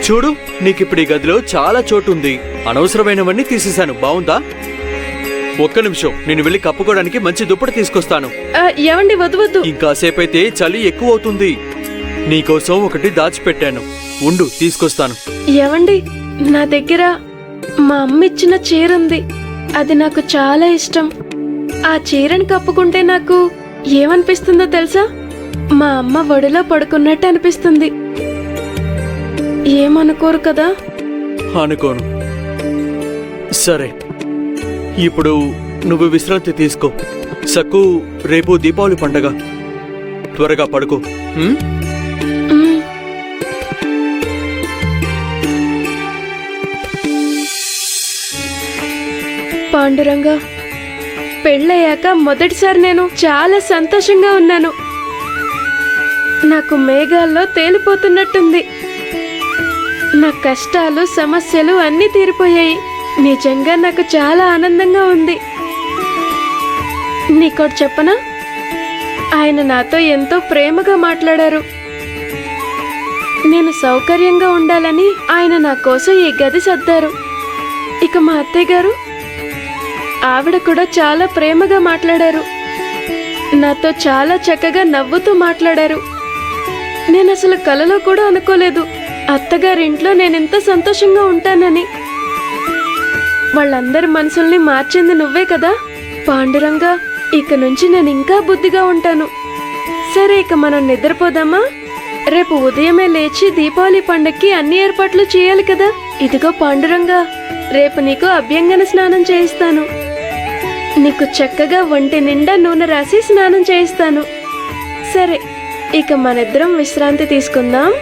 చూడు, నీకిప్పుడు ఈ గదిలో చాలా చోటు ఉంది. అనవసరమైనవన్నీ తీసేశాను. బావుందా? ఒక్క నిమిషం, నేను వెళ్ళి కప్పుకోవడానికి మంచి దుప్పటి తీసుకొస్తాను. ఏవండి, వద్దు వద్దు. ఇంకాసేపైతే చలి ఎక్కువ అవుతుంది. నీకోసం ఒకటి దాచిపెట్టాను, ఉండు తీసుకొస్తాను. ఏవండి, నా దగ్గర మా అమ్మ ఇచ్చిన చీర ఉంది. అది నాకు చాలా ఇష్టం. ఆ చీరను కప్పుకుంటే నాకు ఏమనిపిస్తుందో తెలుసా? మా అమ్మ ఒడిలో పడుకున్నట్టు అనిపిస్తుంది. ఏమనుకోరు కదా? అనుకోను. సరే, ఇప్పుడు నువ్వు విశ్రాంతి తీసుకో. సక్కు, రేపు దీపావళి పండగ. త్వరగా పడుకో. పాండురంగా, పెళ్ళయ్యాక మొదటిసారి నేను చాలా సంతోషంగా ఉన్నాను. నాకు మేఘాల్లో తేలిపోతున్నట్టుంది. నా కష్టాలు, సమస్యలు అన్నీ తీరిపోయాయి. నిజంగా నాకు చాలా ఆనందంగా ఉంది. నీకోటి చెప్పనా? ఆయన నాతో ఎంతో ప్రేమగా మాట్లాడారు. నేను సౌకర్యంగా ఉండాలని ఆయన నా కోసం ఈ గది సర్దారు. ఇక మా అత్తయ్య గారు, ఆవిడ కూడా చాలా ప్రేమగా మాట్లాడారు. నాతో చాలా చక్కగా నవ్వుతూ మాట్లాడారు. నేను అసలు కలలో కూడా అనుకోలేదు అత్తగారింట్లో నేనెంత సంతోషంగా ఉంటానని. వాళ్ళందరి మనసుల్ని మార్చింది నువ్వే కదా పాండురంగా. ఇక నుంచి నేను ఇంకా బుద్ధిగా ఉంటాను. సరే, ఇక మనం నిద్రపోదామా? రేపు ఉదయమే లేచి దీపావళి పండక్కి అన్ని ఏర్పాట్లు చేయాలి కదా. ఇదిగో పాండురంగా, రేపు నీకు అభ్యంగన స్నానం చేయిస్తాను. నీకు చక్కగా ఒంటి నిండా నూనె రాసి స్నానం చేయిస్తాను. సరే, ఇక మనిద్దరం విశ్రాంతి తీసుకుందాం.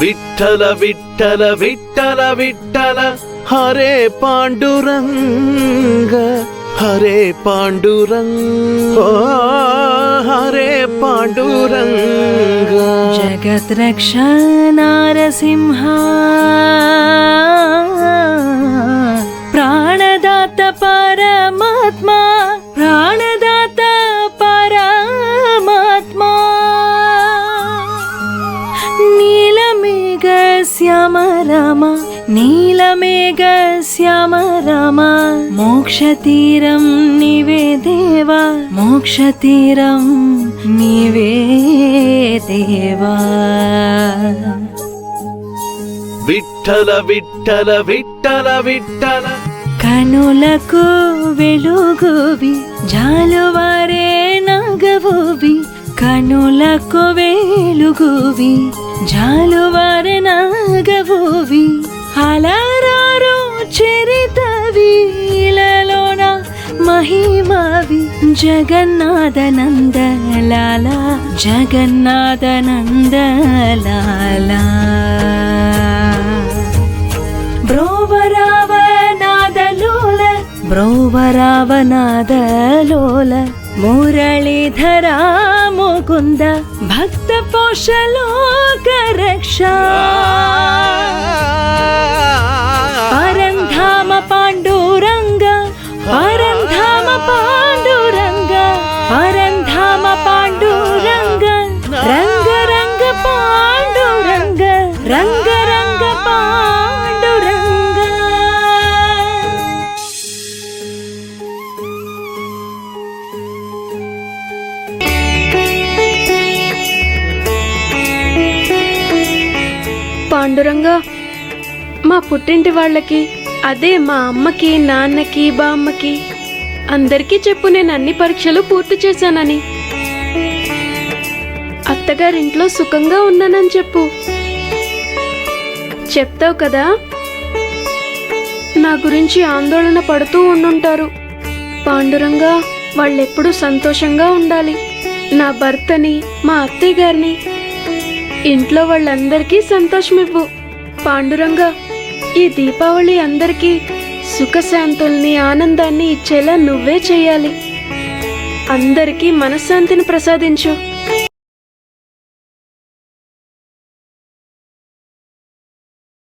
విఠల విఠల విఠల విఠల హరే పాండురంగ, హరే పాండురంగ, హరే పాండురంగ. జగత్ రక్ష నారసింహ, ప్రాణదాత పరమాత్మా, ప్రాణదాత పరమాత్మా. నీలమేఘ శ్యామ రామ, నీలమేఘ శ్యామ రామ. మోక్షతీరం నీవే దేవా, మోక్షతీరం నీవే దేవా. విఠల విఠల విఠల విఠల. కనులకు వెలుగువి, జాలువారే నాగవువి. కనులకు వెలుగువి, జాలువారే నాగవువి. అలరారు చరితవి, ఇలలోన మహిమవి. జగన్నాథ నందలాల, జగన్నాథ నందలాల. బ్రోవరావనాదలోల, బ్రోవరావనాదలోల. మురళీధర ముకుంద, భక్త పోషలోక రక్ష. పరంధామ పాండురంగ, పరంధామ పాండురంగ, పరంధామ పాండురంగ. రంగ రంగ పాండురంగ, రంగ రంగ పాండురంగ. పాండురంగా, మా పుట్టింటి వాళ్ళకి, అదే మా అమ్మకి, నాన్నకి, బామ్మకి అందరికీ చెప్పు నేను అన్ని పరీక్షలు పూర్తి చేశానని. అత్తగారింట్లో సుఖంగా ఉన్నానని చెప్పు. చెప్తావు కదా? నా గురించి ఆందోళన పడుతూ ఉండుంటారు. పాండురంగా, వాళ్ళెప్పుడూ సంతోషంగా ఉండాలి. నా భర్తని, మా అత్తయ్య గారిని, ఇంట్లో వాళ్ళందరికీ సంతోషమివ్వు. పాండురంగా, ఈ దీపావళి అందరికీ సుఖశాంతుల్ని, ఆనందాన్ని ఇచ్చేలా నువ్వే చెయ్యాలి. అందరికీ మనశ్శాంతిని ప్రసాదించు.